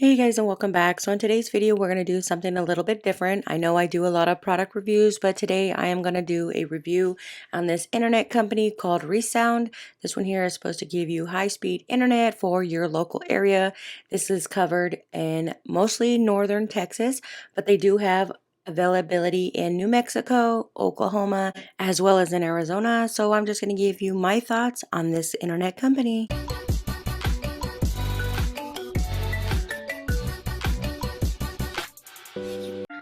Hey guys, and welcome back. So in today's video, we're going to do something a little bit different. I know I do a lot of product reviews, but today I am going to do a review on this internet company called Resound. This one here is supposed to give you high-speed internet for your local area. This is covered in mostly northern Texas, but they do have availability in New Mexico, Oklahoma, as well as in Arizona. So I'm just going to give you my thoughts on this internet company.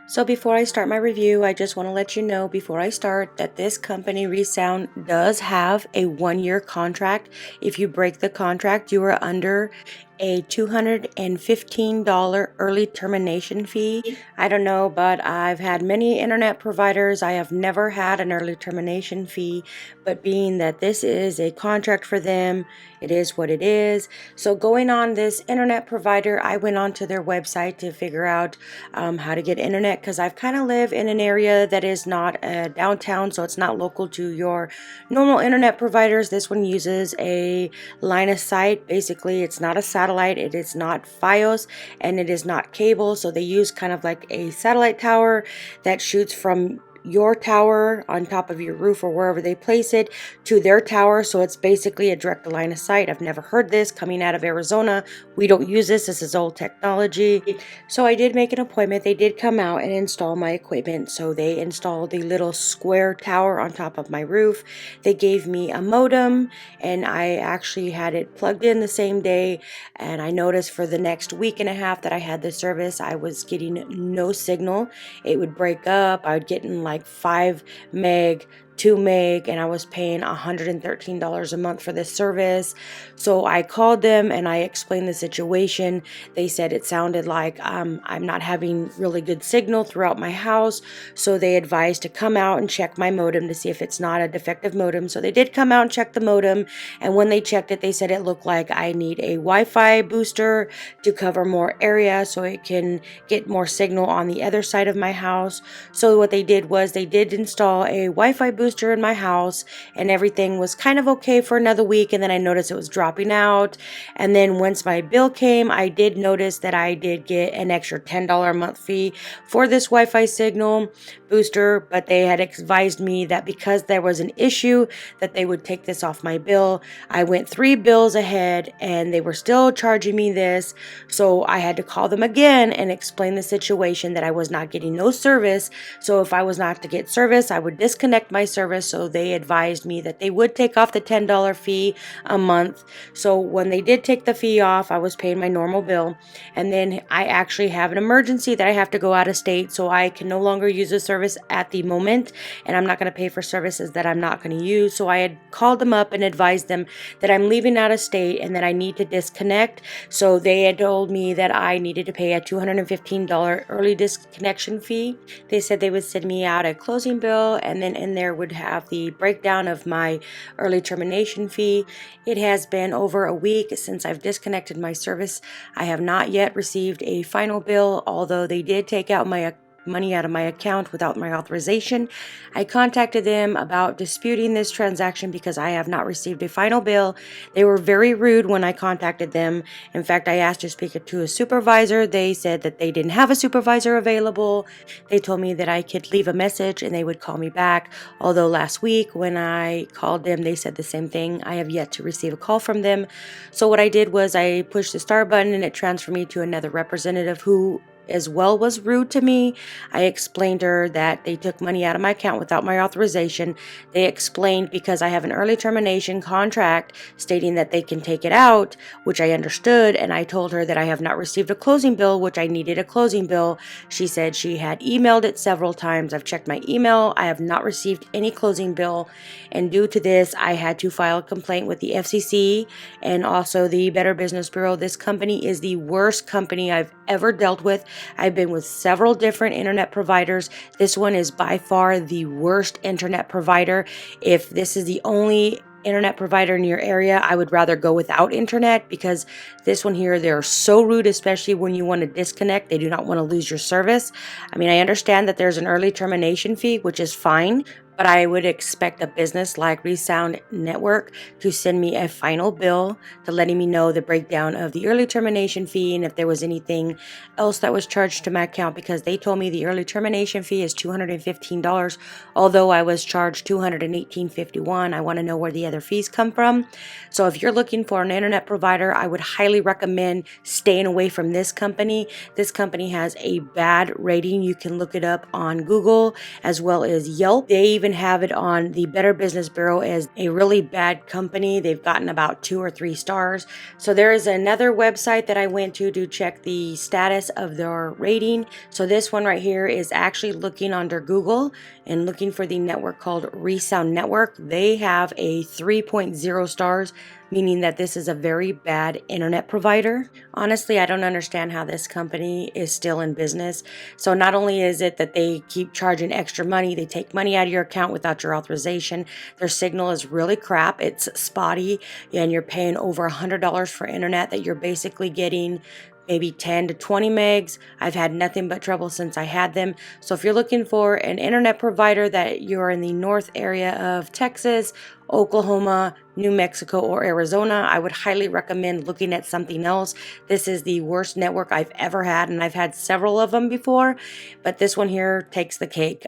So before I start my review, I just want to let you know before I start that this company, Resound, does have a 1-year contract. If you break the contract, you are under a $215 early termination fee. I don't know, but I've had many internet providers. I have never had an early termination fee, but being that this is a contract for them, it is what it is. So going on this internet provider, I went onto their website to figure out how to get internet, because I've kind of live in an area that is not downtown, so it's not local to your normal internet providers. This one uses a line of sight. Basically, it's not a satellite, it is not Fios, and it is not cable. So they use kind of like a satellite tower that shoots from your tower on top of your roof or wherever they place it to their tower. So it's basically a direct line of sight. I've never heard this coming out of Arizona. We don't use this. This is old technology. So I did make an appointment. They did come out and install my equipment. So they installed the little square tower on top of my roof. They gave me a modem, and I actually had it plugged in the same day. And I noticed for the next week and a half that I had the service, I was getting no signal. It would break up. I would get in like 5 meg, 2 meg, and I was paying $113 a month for this service. So I called them and I explained the situation. They said it sounded like I'm not having really good signal throughout my house. So they advised to come out and check my modem to see if it's not a defective modem. So they did come out and check the modem. And when they checked it, they said it looked like I need a Wi-Fi booster to cover more area so it can get more signal on the other side of my house. So what they did was they did install a Wi-Fi booster in my house, and everything was kind of okay for another week, and then I noticed it was dropping out. And then once my bill came, I did notice that I did get an extra $10 a month fee for this Wi-Fi signal booster, but they had advised me that because there was an issue that they would take this off my bill. I went 3 bills ahead and they were still charging me this, so I had to call them again and explain the situation, that I was not getting no service. So if I was not to get service, I would disconnect my service. So they advised me that they would take off the $10 fee a month. So when they did take the fee off, I was paying my normal bill. And then I actually have an emergency that I have to go out of state, so I can no longer use the service at the moment, and I'm not going to pay for services that I'm not going to use. So I had called them up and advised them that I'm leaving out of state and that I need to disconnect. So they had told me that I needed to pay a $215 early disconnection fee. They said they would send me out a closing bill, and then in there would have the breakdown of my early termination fee. It has been over a week since I've disconnected my service. I have not yet received a final bill, although they did take out my money out of my account without my authorization. I contacted them about disputing this transaction because I have not received a final bill. They were very rude when I contacted them. In fact, I asked to speak to a supervisor. They said that they didn't have a supervisor available. They told me that I could leave a message and they would call me back. Although last week when I called them, they said the same thing. I have yet to receive a call from them. So what I did was I pushed the star button and it transferred me to another representative who as well was rude to me. I explained to her that they took money out of my account without my authorization. They explained because I have an early termination contract stating that they can take it out, which I understood, and I told her that I have not received a closing bill, which I needed a closing bill. She said she had emailed it several times. I've checked my email. I have not received any closing bill, and due to this, I had to file a complaint with the FCC and also the Better Business Bureau. This company is the worst company I've ever dealt with. I've been with several different internet providers. This one is by far the worst internet provider. If this is the only internet provider in your area, I would rather go without internet, because this one here, they're so rude, especially when you want to disconnect. They do not want to lose your service. I mean, I understand that there's an early termination fee, which is fine, but I would expect a business like Resound Network to send me a final bill to letting me know the breakdown of the early termination fee and if there was anything else that was charged to my account, because they told me the early termination fee is $215, although I was charged $218.51. I want to know where the other fees come from. So if you're looking for an internet provider, I would highly recommend staying away from this company. This company has a bad rating. You can look it up on Google as well as Yelp. They even have it on the Better Business Bureau as a really bad company. They've gotten about 2 or 3 stars. So there is another website that I went to check the status of their rating. So this one right here is actually looking under Google and looking for the network called Resound Network. They have a 3.0 stars, meaning that this is a very bad internet provider. Honestly, I don't understand how this company is still in business. So not only is it that they keep charging extra money, they take money out of your account without your authorization. Their signal is really crap. It's spotty, and you're paying over $100 for internet that you're basically getting maybe 10 to 20 megs. I've had nothing but trouble since I had them. So if you're looking for an internet provider that you're in the north area of Texas, Oklahoma, New Mexico, or Arizona, I would highly recommend looking at something else. This is the worst network I've ever had, and I've had several of them before, but this one here takes the cake.